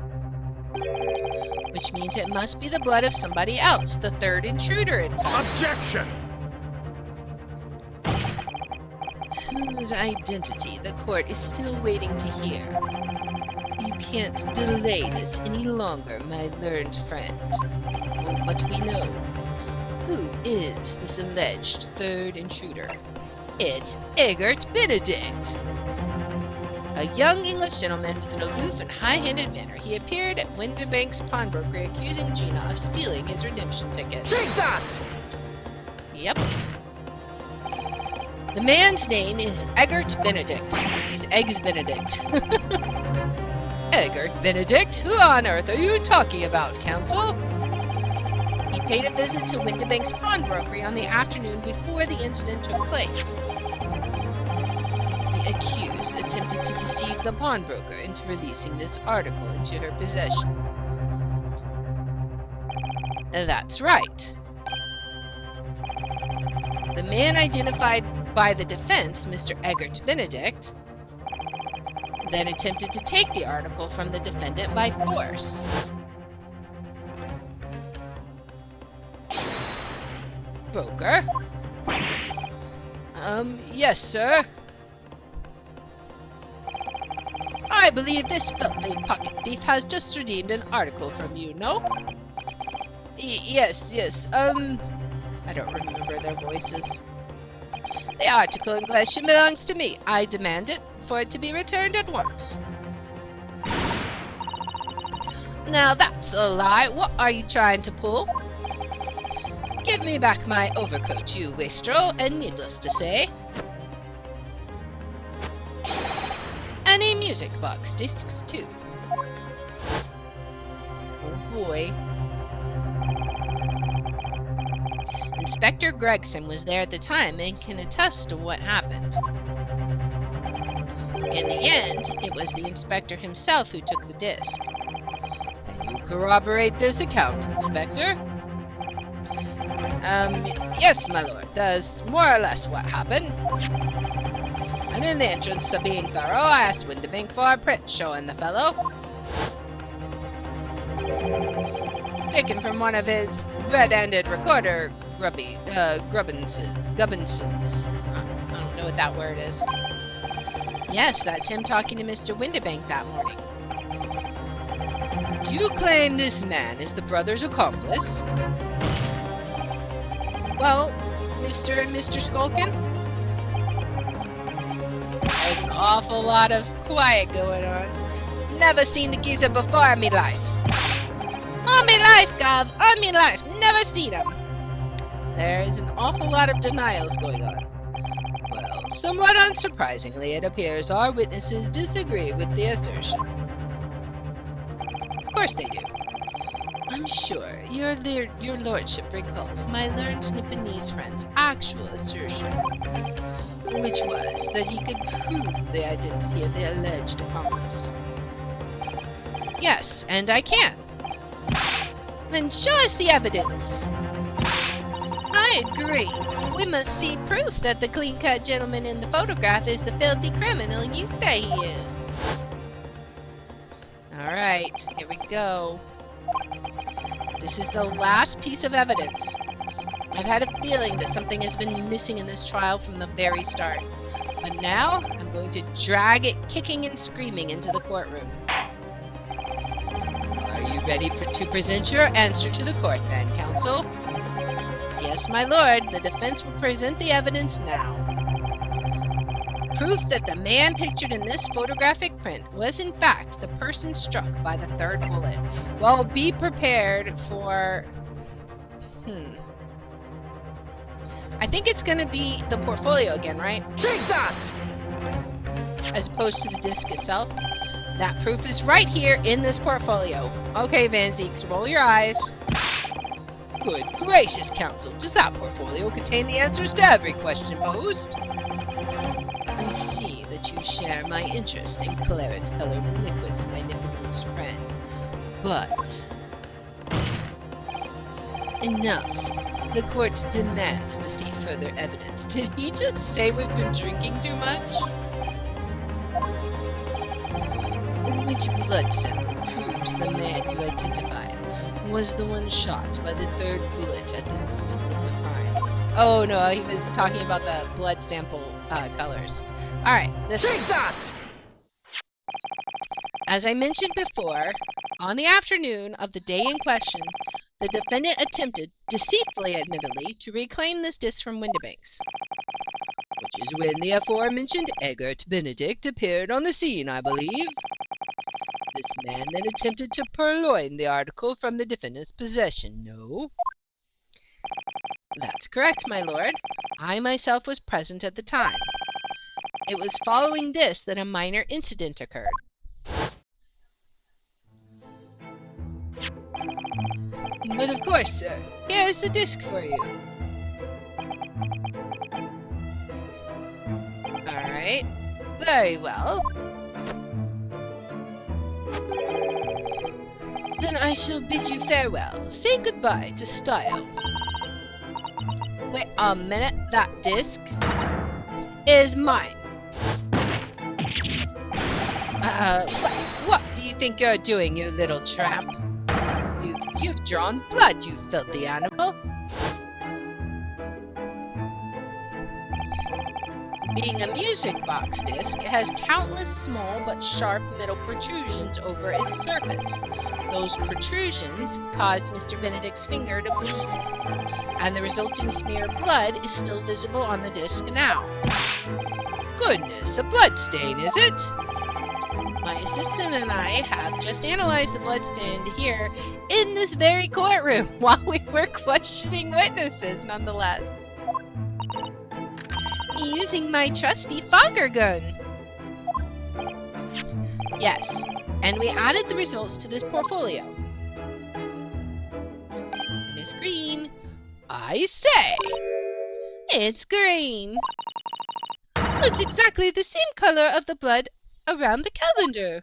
Which means it must be the blood of somebody else, the third intruder, in fact. Objection! Whose identity the court is still waiting to hear. You can't delay this any longer, my learned friend. Oh, but we know. Who is this alleged third intruder? It's Egbert Benedict! A young English gentleman with an aloof and high-handed manner, he appeared at Windibank's pawnbroker accusing Gina of stealing his redemption ticket. Take that! Yep. The man's name is Egbert Benedict. He's Eggs Benedict. Egbert Benedict? Who on earth are you talking about, counsel? He paid a visit to Windibank's pawnbroker on the afternoon before the incident took place. The accused attempted to deceive the pawnbroker into releasing this article into her possession. That's right. The man identified by the defense, Mr. Egbert Benedict, then attempted to take the article from the defendant by force. Broker? Yes, sir. I believe this filthy pocket thief has just redeemed an article from you, no? Yes. I don't remember their voices. The article in question belongs to me. I demand it for it to be returned at once. Now that's a lie. What are you trying to pull? Give me back my overcoat, you wastrel, and needless to say, any music box discs too. Oh boy. Inspector Gregson was there at the time and can attest to what happened. In the end, it was the inspector himself who took the disc. Can you corroborate this account, Inspector? Yes, my lord. That's more or less what happened. And in the interest of being thorough, I asked Windibank for a print showing the fellow. Taken from one of his red-ended recorder Gubbinsons. I don't know what that word is. Yes, that's him talking to Mr. Windibank that morning. Do you claim this man is the brother's accomplice? Well, Mr. and Mr. Skulkin? There's an awful lot of quiet going on. Never seen the geezer before in me life. On me life, Gov! On me life! Never seen him! There is an awful lot of denials going on. Well, somewhat unsurprisingly, it appears our witnesses disagree with the assertion. Of course they do. I'm sure your lordship recalls my learned Nipponese friend's actual assertion, which was that he could prove the identity of the alleged accomplice. Yes, and I can. Then show us the evidence. I agree. We must see proof that the clean-cut gentleman in the photograph is the filthy criminal you say he is. Alright, here we go. This is the last piece of evidence. I've had a feeling that something has been missing in this trial from the very start. But now, I'm going to drag it kicking and screaming into the courtroom. Are you ready to present your answer to the court then, counsel? Yes, my lord. The defense will present the evidence now. Proof that the man pictured in this photographic print was in fact the person struck by the third bullet. Well, be prepared for... I think it's going to be the portfolio again, right? Take that! As opposed to the disc itself. That proof is right here in this portfolio. Okay, Van Zeeks, roll your eyes. Good gracious, counsel. Does that portfolio contain the answers to every question posed? I see that you share my interest in claret-colored liquids, my Nipponese friend. But... enough. The court demands to see further evidence. Did he just say we've been drinking too much? Which blood sample proves the man you identified was the one shot by the third bullet at the scene of the crime? Oh no, he was talking about the blood sample colors. Alright, Take that! As I mentioned before, on the afternoon of the day in question, the defendant attempted, deceitfully admittedly, to reclaim this disc from Windibanks. Which is when the aforementioned Egbert Benedict appeared on the scene, I believe. This man then attempted to purloin the article from the defendant's possession, no? That's correct, my lord. I myself was present at the time. It was following this that a minor incident occurred. But of course, sir. Here's the disc for you. Alright. Very well. Then I shall bid you farewell. Say goodbye to style. Wait a minute. That disc is mine. What do you think you're doing, you little tramp? You've drawn blood, you filthy animal. Being a music box disc, it has countless small but sharp metal protrusions over its surface. Those protrusions caused Mr. Benedict's finger to bleed, and the resulting smear of blood is still visible on the disc now. Goodness, a blood stain, is it? My assistant and I have just analyzed the bloodstain here in this very courtroom while we were questioning witnesses, nonetheless. Using my trusty fogger gun. Yes, and we added the results to this portfolio. It is green. I say! It's green. It's exactly the same color of the blood around the calendar.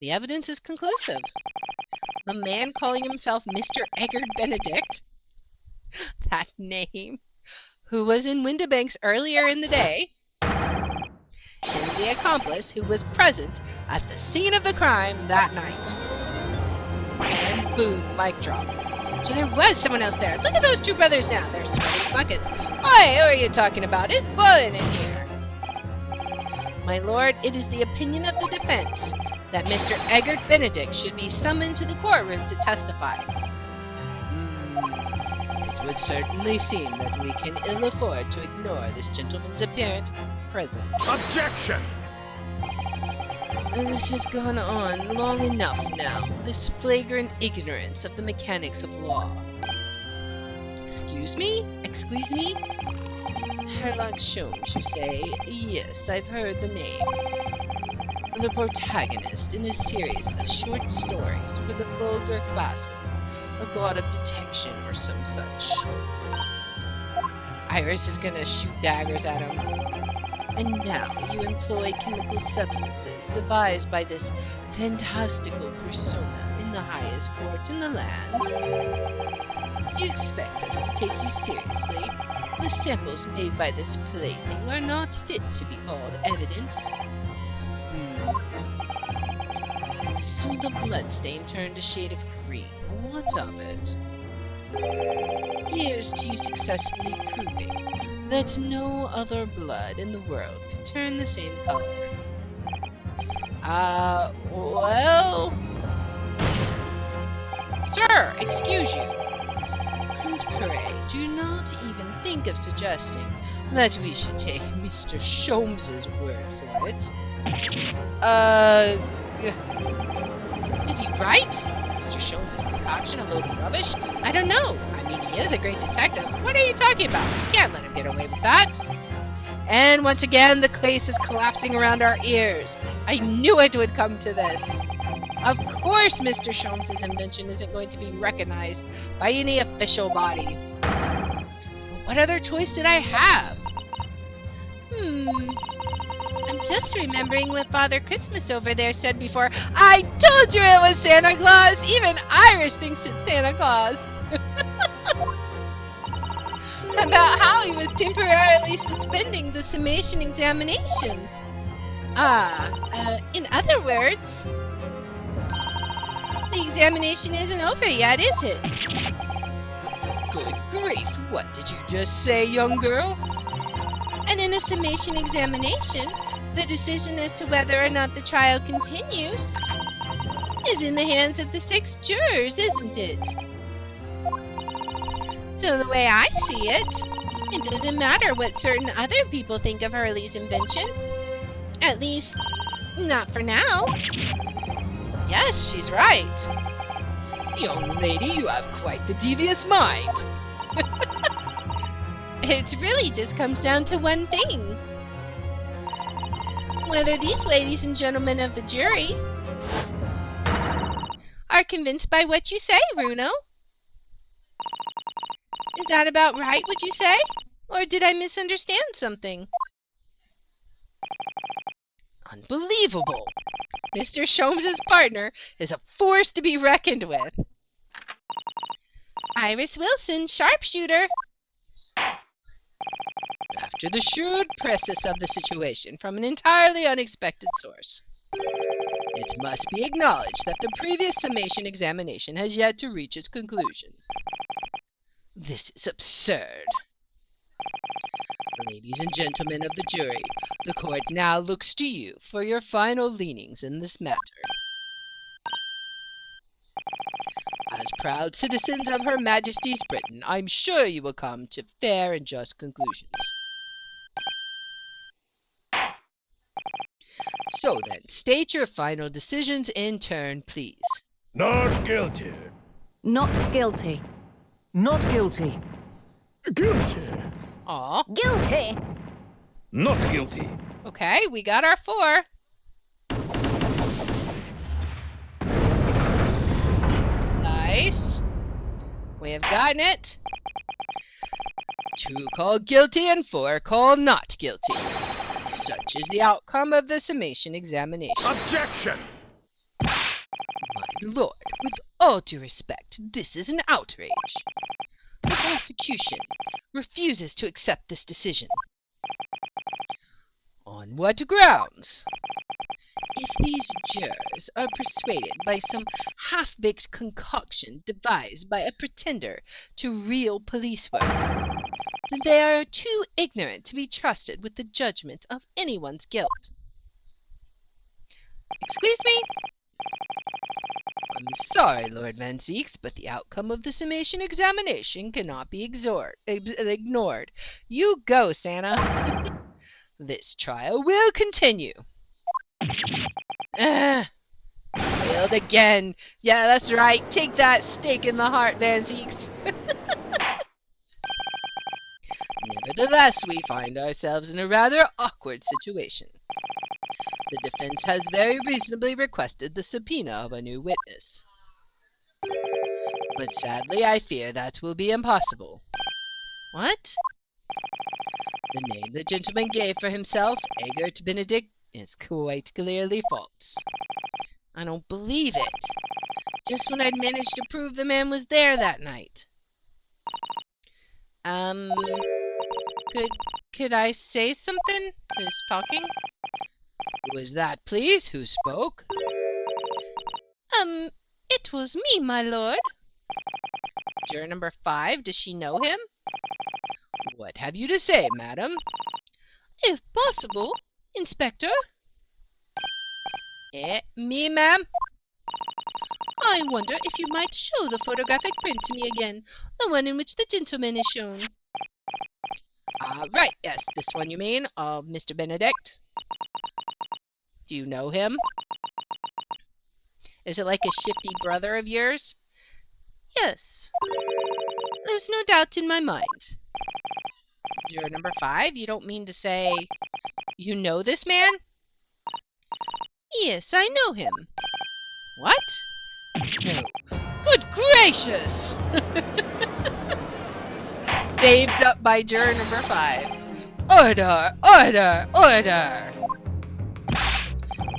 The evidence is conclusive. The man calling himself Mr. Eggert Benedict, that name, who was in Windibanks earlier in the day, and the accomplice who was present at the scene of the crime that night. And boom, mic drop. So there was someone else there. Look at those two brothers now. They're sweating buckets. Oi, who are you talking about? It's boiling in here. My lord, it is the opinion of the defense that Mr. Eggert Benedict should be summoned to the courtroom to testify. It would certainly seem that we can ill afford to ignore this gentleman's apparent presence. Objection! This has gone on long enough now, this flagrant ignorance of the mechanics of law. Excuse me? Excuse me? Herlock Sholmes, you say? Yes, I've heard the name. The protagonist in a series of short stories for the vulgar classes, a god of detection or some such. Iris is gonna shoot daggers at him. And now you employ chemical substances devised by this fantastical persona in the highest court in the land. Do you expect us to take you seriously? The samples made by this plaything are not fit to be called evidence. So the bloodstain turned a shade of green. What of it? Here's to you successfully proving that no other blood in the world can turn the same color. Well... Sir, excuse you. And pray, do not even think of suggesting that we should take Mr. Sholmes's word for it. Is he right? Mr. Sholmes's concoction a load of rubbish? I don't know. I mean, he is a great detective. What are you talking about? You can't let him get away with that. And once again, the case is collapsing around our ears. I knew it would come to this. Of course, Mr. Sholmes's invention isn't going to be recognized by any official body. But what other choice did I have? I'm just remembering what Father Christmas over there said before. I told you it was Santa Claus! Even Irish thinks it's Santa Claus! About how he was temporarily suspending the summation examination. In other words, the examination isn't over yet, is it? Good grief, what did you just say, young girl? And in a summation examination, the decision as to whether or not the trial continues is in the hands of the 6 jurors, isn't it? So the way I see it, it doesn't matter what certain other people think of Hurley's invention. At least, not for now. Yes, she's right. Young lady, you have quite the devious mind. It really just comes down to one thing. Whether these ladies and gentlemen of the jury are convinced by what you say, Bruno. Is that about right, would you say? Or did I misunderstand something? Unbelievable! Mr. Sholmes's partner is a force to be reckoned with. Iris Wilson, sharpshooter. after the shrewd process of the situation from an entirely unexpected source. It must be acknowledged that the previous summation examination has yet to reach its conclusion. This is absurd. Ladies and gentlemen of the jury, the court now looks to you for your final leanings in this matter. As proud citizens of Her Majesty's Britain, I'm sure you will come to fair and just conclusions. So then, state your final decisions in turn, please. Not guilty. Not guilty. Not guilty. Guilty. Aw, Guilty. Not guilty. okay, we got our 4. Nice. We have gotten it. 2 called guilty and 4 called not guilty. Such is the outcome of the summation examination. Objection! My lord, with all due respect, this is an outrage. The prosecution refuses to accept this decision. On what grounds? If these jurors are persuaded by some half-baked concoction devised by a pretender to real police work, then they are too ignorant to be trusted with the judgment of anyone's guilt. Excuse me? I'm sorry, Lord Van Zeeks, but the outcome of the summation examination cannot be ignored. You go, Santa. This trial will continue. Failed again. Yeah, that's right. Take that stake in the heart, Van Zeeks. Nevertheless, we find ourselves in a rather awkward situation. The defense has very reasonably requested the subpoena of a new witness. But sadly, I fear that will be impossible. What? The name the gentleman gave for himself, Egbert Benedict, is quite clearly false. I don't believe it. Just when I'd managed to prove the man was there that night. Could I say something? Who's talking? Who is that, please? Who spoke? It was me, my lord. Juror number 5, does she know him? What have you to say, madam? If possible, Inspector. Me, ma'am? I wonder if you might show the photographic print to me again, the one in which the gentleman is shown. Right, yes, this one you mean, of Mr. Benedict. Do you know him? Is it like a shifty brother of yours? Yes. There's no doubt in my mind. Juror number 5, you don't mean to say you know this man? Yes, I know him. What? No. Good gracious! Saved up by juror number 5. Order! Order! Order!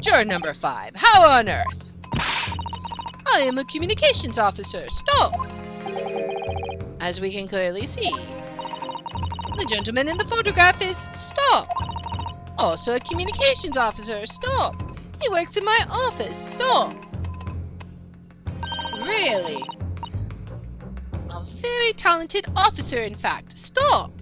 Juror number 5, how on earth? I am a communications officer. Stop! As we can clearly see, the gentleman in the photograph is stop. Also a communications officer. Stop. He works in my office. Stop. Really? A very talented officer, in fact. Stop.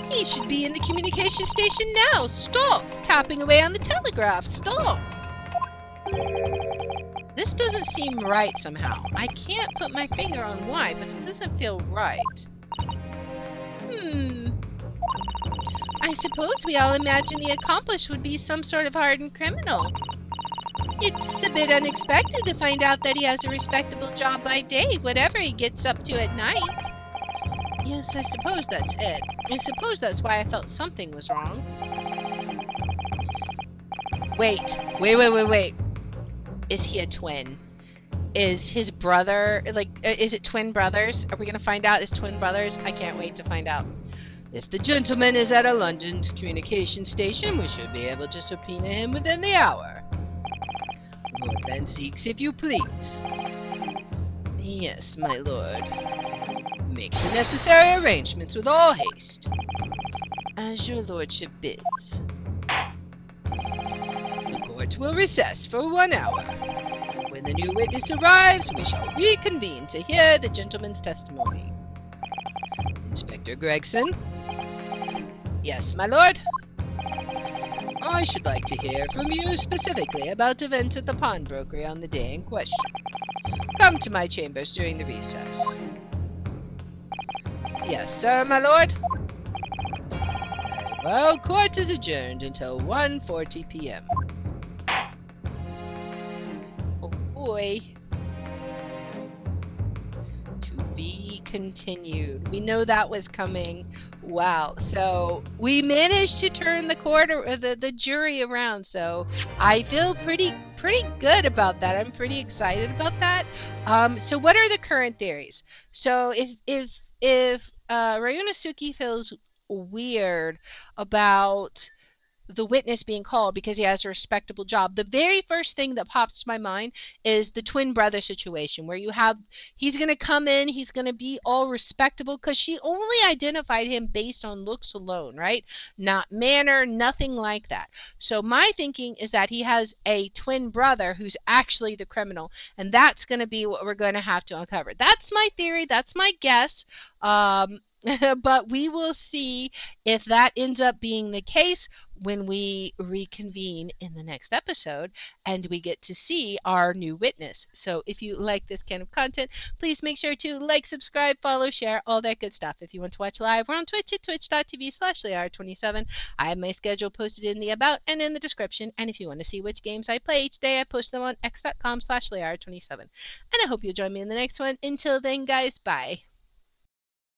He should be in the communication station now. Stop. Tapping away on the telegraph. Stop. This doesn't seem right somehow. I can't put my finger on why, but it doesn't feel right. I suppose we all imagine the accomplice would be some sort of hardened criminal. It's a bit unexpected to find out that he has a respectable job by day, whatever he gets up to at night. Yes, I suppose that's it. I suppose that's why I felt something was wrong. Wait. Is he a twin? Is his brother, is it twin brothers? Are we going to find out it's twin brothers? I can't wait to find out. If the gentleman is at a London communication station, we should be able to subpoena him within the hour. Lord Van Zeeks, if you please. Yes, my lord. make the necessary arrangements with all haste. As your lordship bids. The court will recess for 1 hour. When the new witness arrives, we shall reconvene to hear the gentleman's testimony. Inspector Gregson? Yes, my lord? I should like to hear from you specifically about events at the pawnbrokery on the day in question. Come to my chambers during the recess. Yes, sir, my lord? Well, court is adjourned until 1:40 p.m. Oh boy. To be continued. We know that was coming. Wow. So we managed to turn the jury around. So I feel pretty good about that. I'm pretty excited about that. So what are the current theories? So if Ryunosuke feels weird about the witness being called because he has a respectable job, the very first thing that pops to my mind is the twin brother situation where he's going to come in, he's going to be all respectable because she only identified him based on looks alone, right? Not manner, nothing like that. So my thinking is that he has a twin brother who's actually the criminal, and that's going to be what we're going to have to uncover. That's my theory, that's my guess. But we will see if that ends up being the case when we reconvene in the next episode and we get to see our new witness. So if you like this kind of content, please make sure to like, subscribe, follow, share, all that good stuff. If you want to watch live, we're on Twitch at twitch.tv/Lear27. I have my schedule posted in the about and in the description. And if you want to see which games I play each day, I post them on x.com/Lear27. And I hope you'll join me in the next one. Until then, guys, bye.